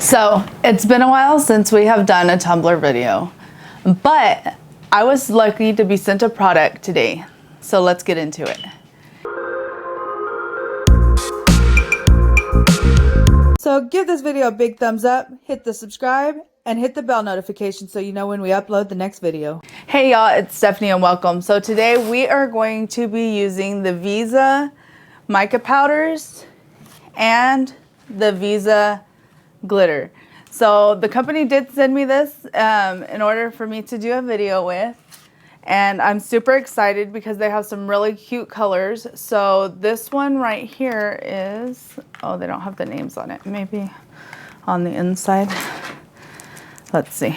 So it's been a while since we have done a Tumblr video, but I was lucky to be sent a product today. So let's get into it. So give this video a big thumbs up, hit the subscribe, and hit the bell notification so you know when we upload the next video. Hey y'all, it's Stephanie and welcome. So today we are going to be using the VIZA mica powders and the VIZA glitter. So the company did send me this in order for me to do a video with, and I'm super excited because they have some really cute colors. So this one right here is, oh, they don't have the names on it, maybe on the inside. Let's see.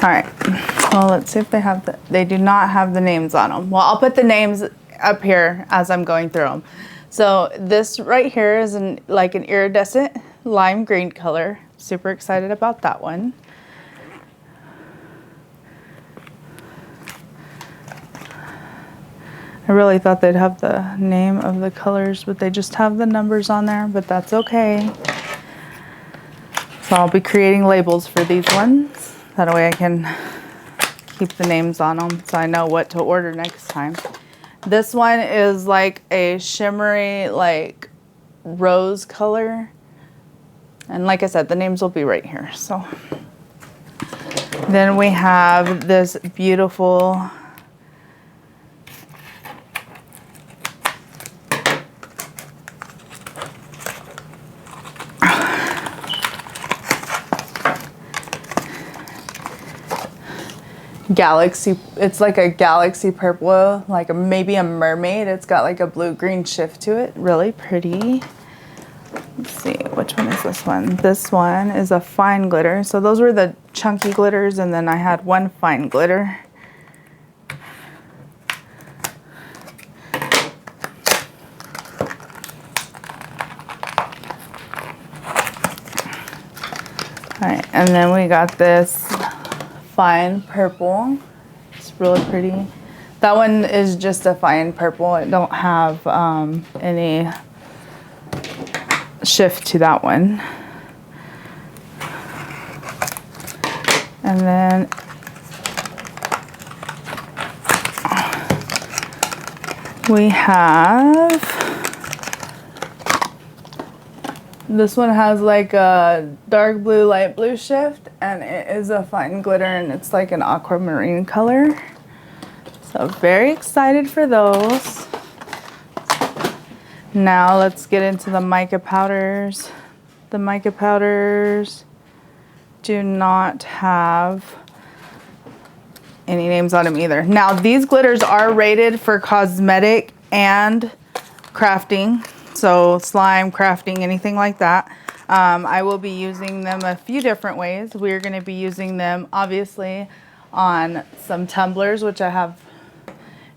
All right, well, let's see if they have they do not have the names on them. Well, I'll put the names up here as I'm going through them. So this right here is like an iridescent lime green color. Super excited about that one. I really thought they'd have the name of the colors, but they just have the numbers on there, but that's okay. So I'll be creating labels for these ones. That way I can keep the names on them so I know what to order next time. This one is like a shimmery, like rose color. And like I said, the names will be right here. So then we have this beautiful galaxy. It's like a galaxy purple, like maybe a mermaid. It's got like a blue-green shift to it. Really pretty. Let's see, which one is this one? This one is a fine glitter. So those were the chunky glitters, and then I had one fine glitter. All right, and then we got this fine purple. It's really pretty. That one is just a fine purple. It don't have any shift to that one. And then we have, this one has like a dark blue, light blue shift, and it is a fine glitter, and it's like an aquamarine color. So very excited for those. Now let's get into the mica powders. The mica powders do not have any names on them either. Now these glitters are rated for cosmetic and crafting. So slime, crafting, anything like that. I will be using them a few different ways. We're going to be using them obviously on some tumblers, which I have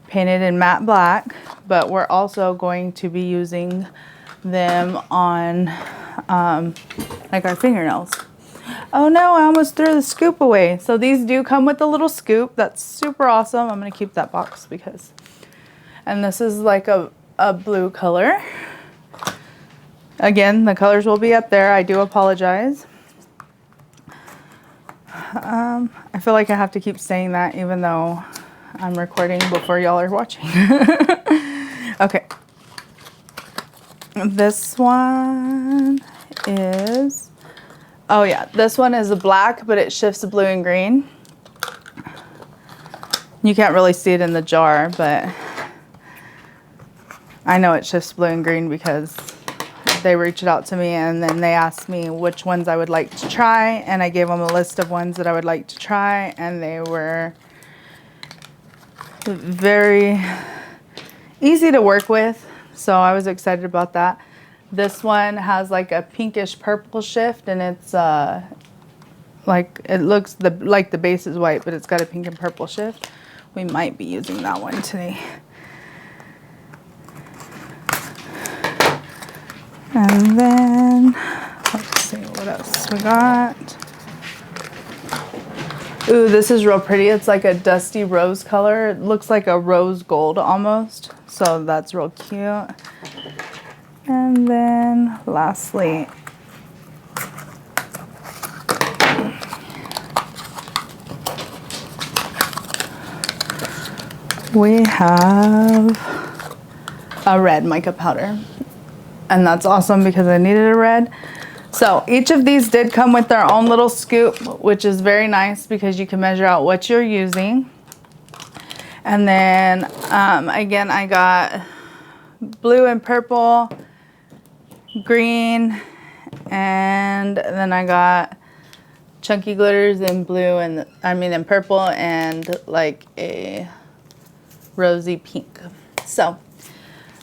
painted in matte black, but we're also going to be using them on like our fingernails. Oh no, I almost threw the scoop away. So these do come with a little scoop. That's super awesome. I'm going to keep that box because, and this is like a blue color. Again, the colors will be up there. I do apologize. I feel like I have to keep saying that even though I'm recording before y'all are watching. Okay. This one is, oh yeah, this one is a black, but it shifts to blue and green. You can't really see it in the jar, but I know it shifts blue and green because they reached out to me and then they asked me which ones I would like to try, and I gave them a list of ones that I would like to try, and they were very easy to work with, so I was excited about that. This one has like a pinkish purple shift, and it's like, it looks like the base is white, but it's got a pink and purple shift. We might be using that one today. And then let's see what else we got. Ooh, this is real pretty. It's like a dusty rose color. It looks like a rose gold almost. So that's real cute. And then lastly, we have a red mica powder. And that's awesome because I needed a red. So each of these did come with their own little scoop, which is very nice because you can measure out what you're using. And then again, I got blue and purple, green, and then I got chunky glitters in blue and in purple and like a rosy pink. So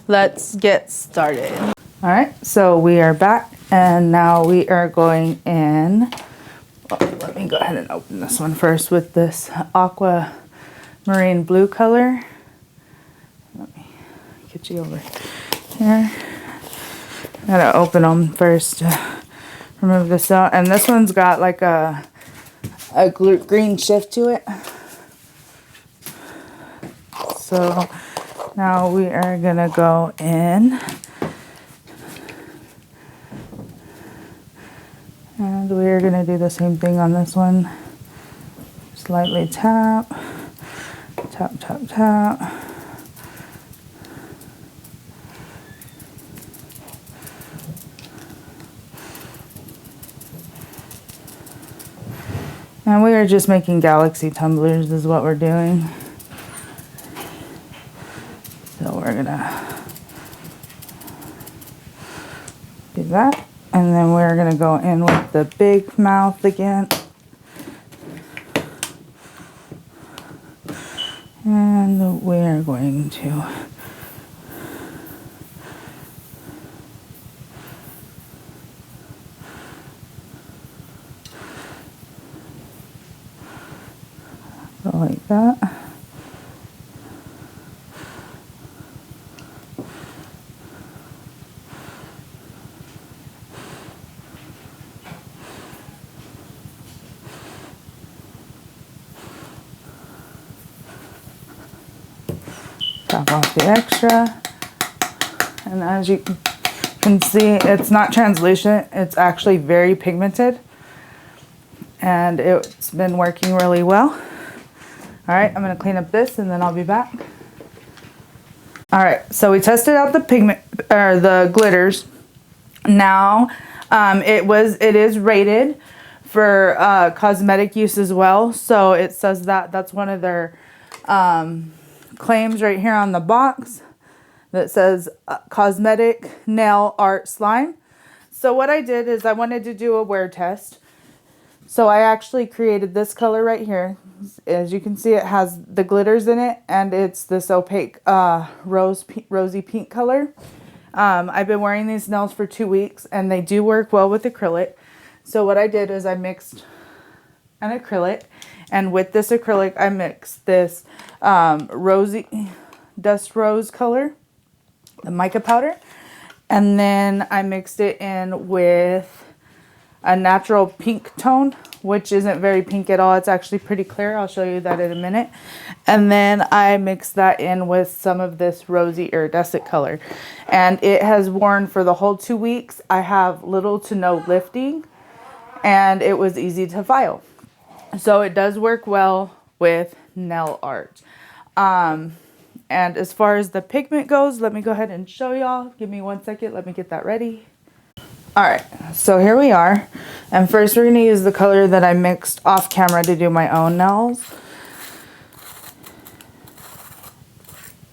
let's get started. All right, so we are back and now we are going in. Well, let me go ahead and open this one first with this aqua marine blue color. Let me get you over here. Gotta open them first to remove this out. And this one's got like a green shift to it. So now we are gonna go in. And we're gonna do the same thing on this one. Slightly tap, tap, tap, tap. And we are just making galaxy tumblers is what we're doing. So we're gonna do that. And then we're gonna go in with the big mouth again. And we're going to go like that. Tap off the extra, and as you can see, it's not translucent, it's actually very pigmented, and it's been working really well. All right, I'm gonna clean up this and then I'll be back. All right, so we tested out the pigment, or the glitters. Now, it is rated for cosmetic use as well, so it says that that's one of their claims right here on the box that says cosmetic nail art slime. So what I did is I wanted to do a wear test. So I actually created this color right here. As you can see, it has the glitters in it and it's this opaque rosy pink color. I've been wearing these nails for 2 weeks and they do work well with acrylic. So what I did is I mixed an acrylic, and with this acrylic I mixed this rosy dust rose color, the mica powder, and then I mixed it in with a natural pink tone, which isn't very pink at all. It's actually pretty clear. I'll show you that in a minute. And then I mixed that in with some of this rosy iridescent color, and it has worn for the whole 2 weeks. I have little to no lifting and it was easy to file. So it does work well with nail art. And as far as the pigment goes, let me go ahead and show y'all. Give me 1 second. Let me get that ready. All right, so here we are. And first we're gonna use the color that I mixed off camera to do my own nails.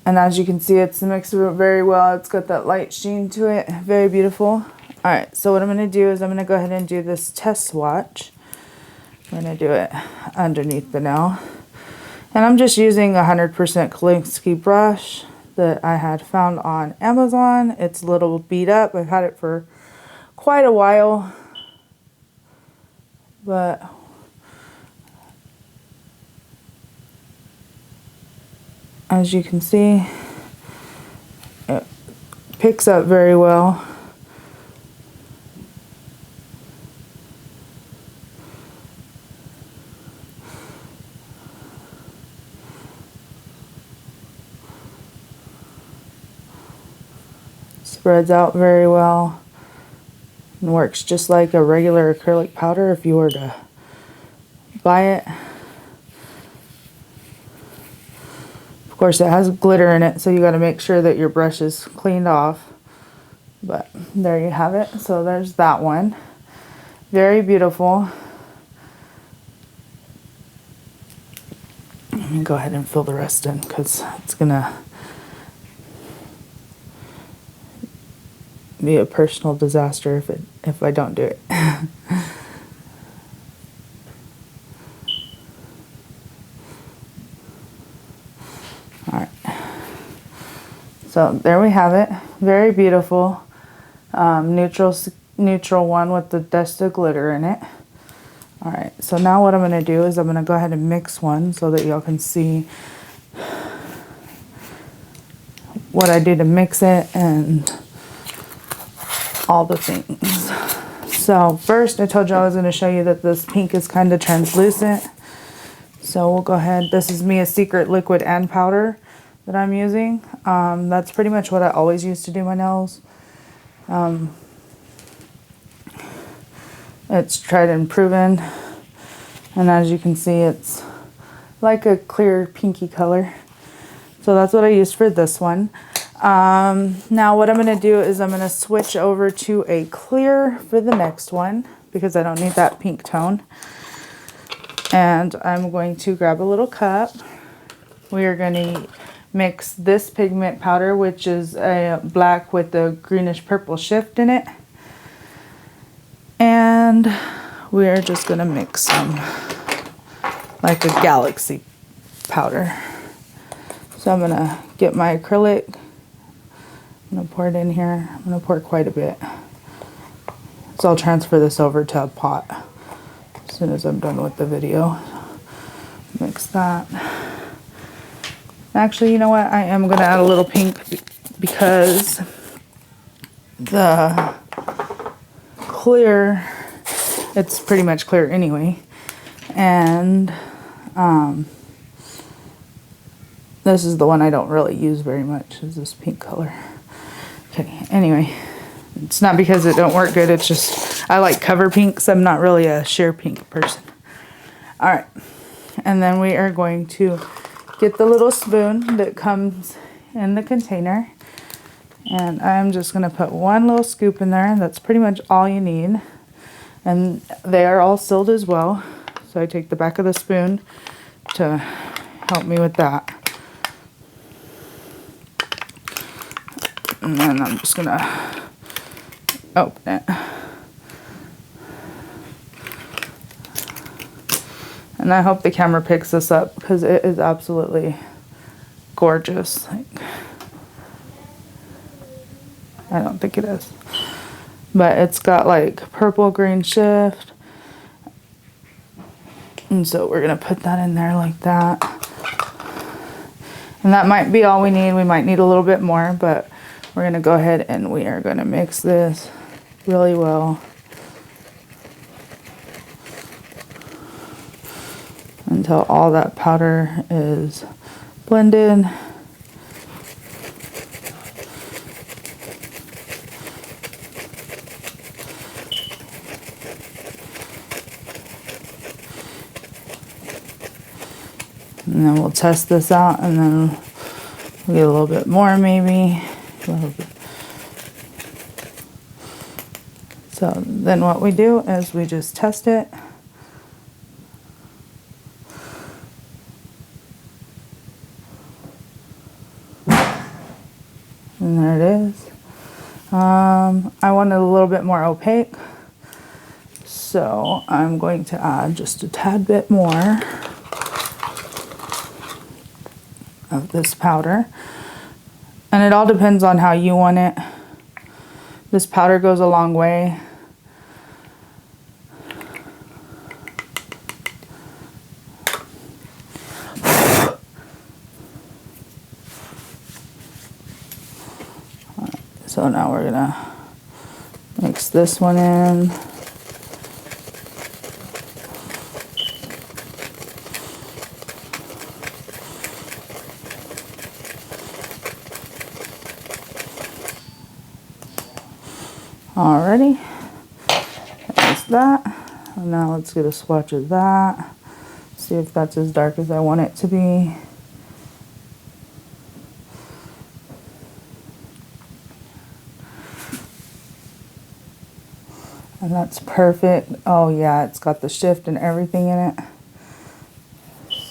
And as you can see, it's mixed very well. It's got that light sheen to it. Very beautiful. All right, so what I'm gonna do is I'm gonna go ahead and do this test swatch. I'm gonna do it underneath the nail. And I'm just using a 100% Kolinsky brush that I had found on Amazon. It's a little beat up. I've had it for quite a while, but as you can see, it picks up very well. Spreads out very well and works just like a regular acrylic powder if you were to buy it. Of course, it has glitter in it, so you got to make sure that your brush is cleaned off. But there you have it. So there's that one. Very beautiful. Let me go ahead and fill the rest in because it's gonna be a personal disaster if I don't do it. Alright. So there we have it. Very beautiful. Neutral one with the dust of glitter in it. Alright, so now what I'm going to do is I'm going to go ahead and mix one so that y'all can see what I do to mix it and all the things. So first I told you I was going to show you that this pink is kind of translucent. So we'll go ahead. This is Mia's Secret liquid and powder that I'm using. That's pretty much what I always use to do my nails. It's tried and proven, and as you can see, it's like a clear pinky color. So that's what I used for this one. Now what I'm going to do is I'm going to switch over to a clear for the next one because I don't need that pink tone. And I'm going to grab a little cup. We are going to mix this pigment powder, which is a black with a greenish purple shift in it. And we're just going to mix some like a galaxy powder. So I'm going to get my acrylic. I'm going to pour it in here. I'm going to pour quite a bit. So I'll transfer this over to a pot as soon as I'm done with the video. Mix that. Actually, you know what? I am going to add a little pink because the clear, it's pretty much clear anyway. And this is the one I don't really use very much, is this pink color. Okay, anyway, it's not because it don't work good, it's just I like cover pinks. I'm not really a sheer pink person. All right, and then we are going to get the little spoon that comes in the container, and I'm just going to put one little scoop in there. That's pretty much all you need, and they are all sealed as well, so I take the back of the spoon to help me with that. And then I'm just going to open it. And I hope the camera picks this up because it is absolutely gorgeous. Like, I don't think it is. But it's got like purple green shift. And so we're going to put that in there like that. And that might be all we need. We might need a little bit more, but we're going to go ahead and we are going to mix this really well until all that powder is blended. And then we'll test this out, and then we'll get a little bit more maybe. A little bit. So then what we do is we just test it. And there it is. I wanted a little bit more opaque, so I'm going to add just a tad bit more of this powder. And it all depends on how you want it. This powder goes a long way. So now we're gonna mix this one in. Alrighty, there's that. And now let's get a swatch of that. See if that's as dark as I want it to be. And that's perfect. Oh yeah, it's got the shift and everything in it.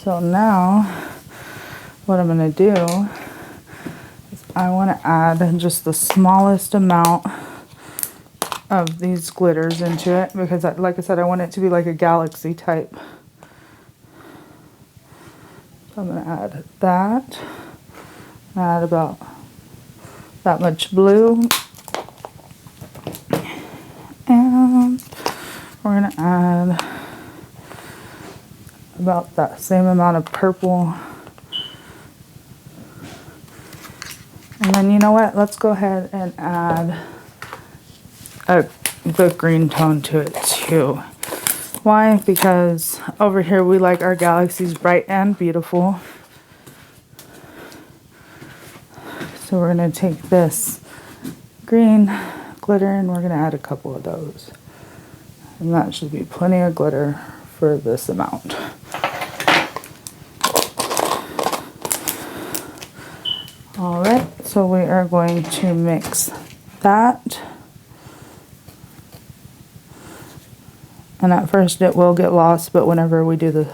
So now, what I'm gonna do is I wanna add just the smallest amount of these glitters into it because, like I said, I want it to be like a galaxy type. So I'm gonna add that. Add about that much blue. And we're gonna add about that same amount of purple. And then you know what? Let's go ahead and add the green tone to it too. Why? Because over here we like our galaxies bright and beautiful. So we're gonna take this green glitter and we're gonna add a couple of those. And that should be plenty of glitter for this amount. All right, so we are going to mix that. And at first it will get lost, but whenever we do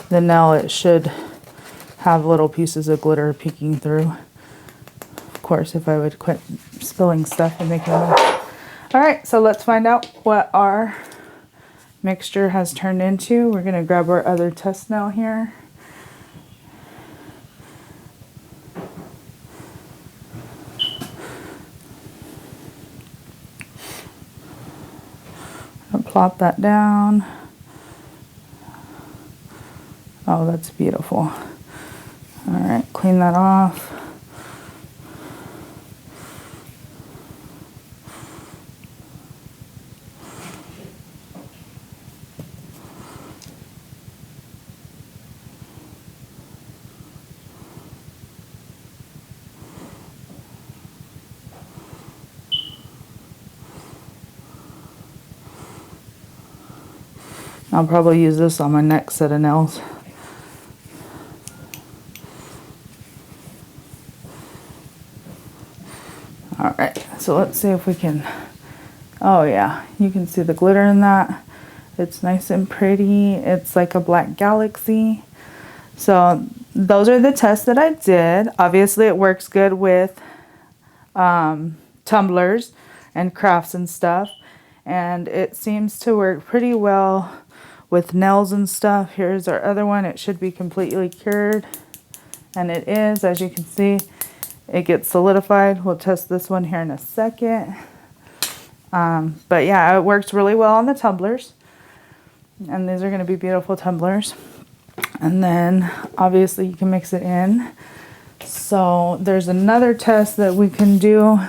the nail, it should have little pieces of glitter peeking through. Of course, if I would quit spilling stuff and making a mess. All right, so let's find out what our mixture has turned into. We're gonna grab our other test nail here. I'll plop that down. Oh, that's beautiful. All right, clean that off. I'll probably use this on my next set of nails. All right, so let's see if we can, oh yeah, you can see the glitter in that. It's nice and pretty. It's like a black galaxy. So those are the tests that I did. Obviously it works good with tumblers and crafts and stuff. And it seems to work pretty well with nails and stuff. Here's our other one. It should be completely cured. And it is, as you can see, it gets solidified. We'll test this one here in a second. But yeah, it works really well on the tumblers. And these are going to be beautiful tumblers. And then obviously you can mix it in. So there's another test that we can do.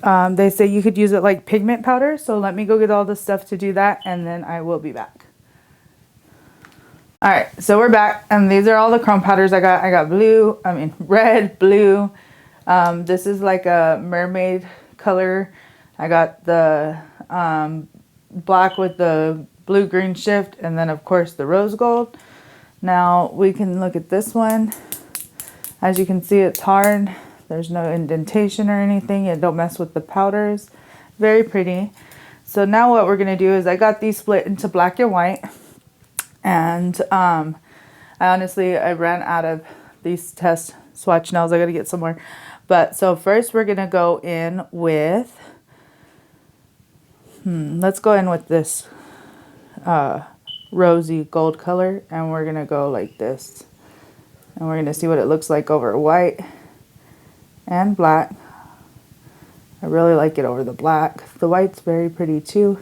They say you could use it like pigment powder. So let me go get all the stuff to do that and then I will be back. All right, so we're back and these are all the chrome powders I got. I got red, blue. This is like a mermaid color. I got the black with the blue-green shift and then of course the rose gold. Now we can look at this one. As you can see, it's hard. There's no indentation or anything. It don't mess with the powders. Very pretty. So now what we're gonna do is I got these split into black and white. And I ran out of these test swatch nails. I gotta get some more. But so first we're gonna go in with, let's go in with this rosy gold color. And we're gonna go like this. And we're gonna see what it looks like over white and black. I really like it over the black. The white's very pretty too.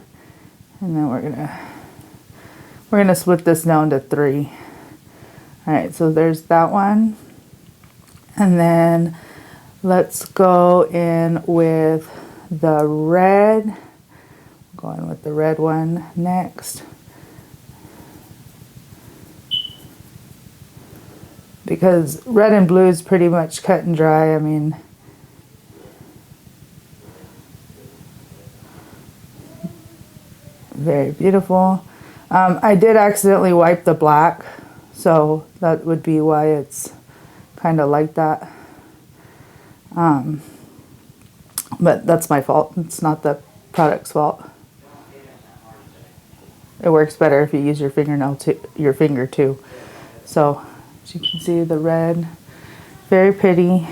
And then we're gonna split this now into 3. All right, so there's that one. And then let's go in with the red. Going with the red one next. Because red and blue is pretty much cut and dry. I mean, Very beautiful. I did accidentally wipe the black, so that would be why it's kind of like that. But that's my fault. It's not the product's fault. It works better if you use your finger too. So as you can see, the red, very pretty.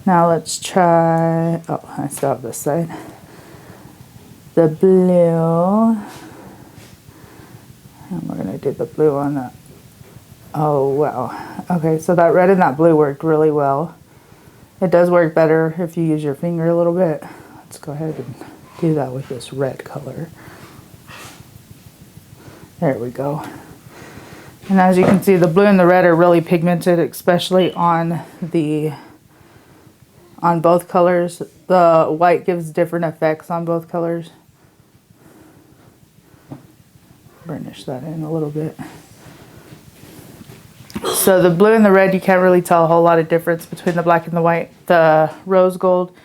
Now let's try, oh, I still have this side. The blue. And we're gonna do the blue on that. Oh, wow. Okay, so that red and that blue worked really well. It does work better if you use your finger a little bit. Let's go ahead and do that with this red color. There we go. And as you can see, the blue and the red are really pigmented, especially on both colors. The white gives different effects on both colors. Burnish that in a little bit. So the blue and the red, you can't really tell a whole lot of difference between the black and the white. The rose gold,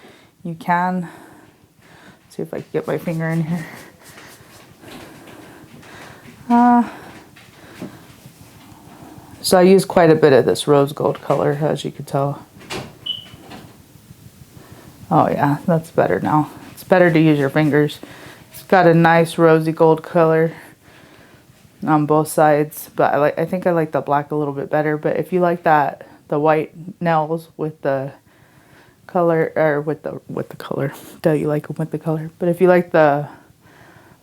you can. Let's see if I can get my finger in here. So I use quite a bit of this rose gold color, as you can tell. Oh yeah, that's better now. It's better to use your fingers. It's got a nice rosy gold color on both sides, but I think I like the black a little bit better. But if you like that, the white nails with the color, or with the color, do you like them with the color? But if you like the,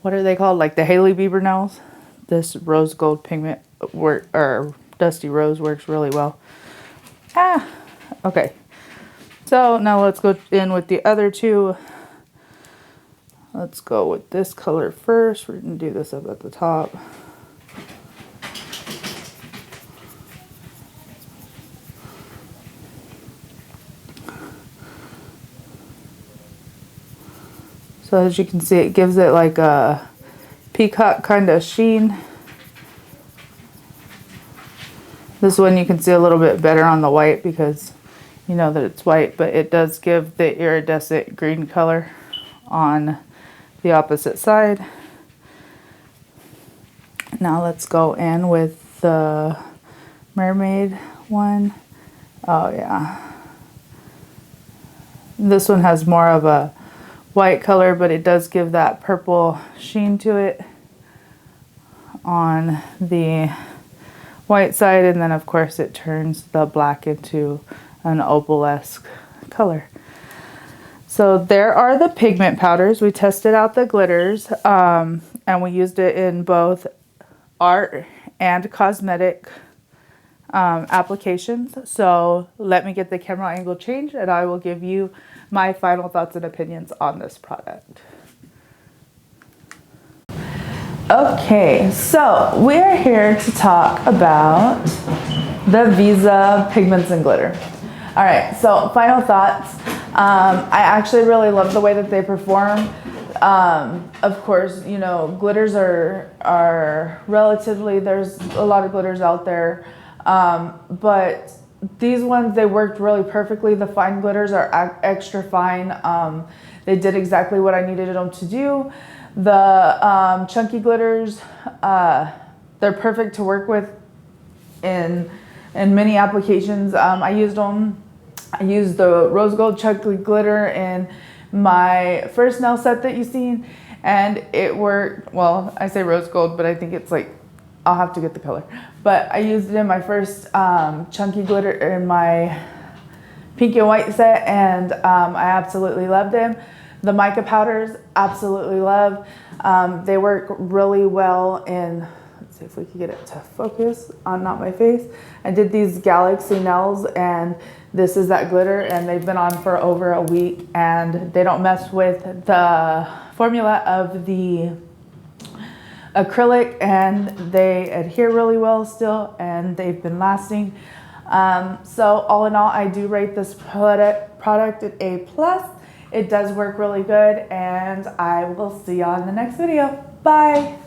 what are they called, like the Hailey Bieber nails, this rose gold pigment or dusty rose works really well. Okay. So now let's go in with the other two. Let's go with this color first. We're gonna do this up at the top. So as you can see, it gives it like a peacock kind of sheen. This one you can see a little bit better on the white because you know that it's white, but it does give the iridescent green color on the opposite side. Now let's go in with the mermaid one. Oh yeah. This one has more of a white color, but it does give that purple sheen to it on the white side, and then of course it turns the black into an opal-esque color. So there are the pigment powders. We tested out the glitters, and we used it in both art and cosmetic applications. So let me get the camera angle changed and I will give you my final thoughts and opinions on this product. Okay, so we are here to talk about the VIZA pigments and glitter. All right, so final thoughts. I actually really love the way that they perform. Of course, you know, glitters are relatively, there's a lot of glitters out there, but these ones, they worked really perfectly. The fine glitters are extra fine. They did exactly what I needed them to do. The chunky glitters, they're perfect to work with in many applications. I used the rose gold chunky glitter in my first nail set that you've seen, and it worked. Well, I say rose gold, but I think it's like, I'll have to get the color. But I used it in my first chunky glitter in my pink and white set, and I absolutely loved them. The mica powders, absolutely love. They work really well in, let's see if we can get it to focus on not my face. I did these Galaxy nails, and this is that glitter, and they've been on for over a week, and they don't mess with the formula of the acrylic, and they adhere really well still, and they've been lasting. So all in all, I do rate this product at A+. It does work really good, and I will see you on the next video. Bye.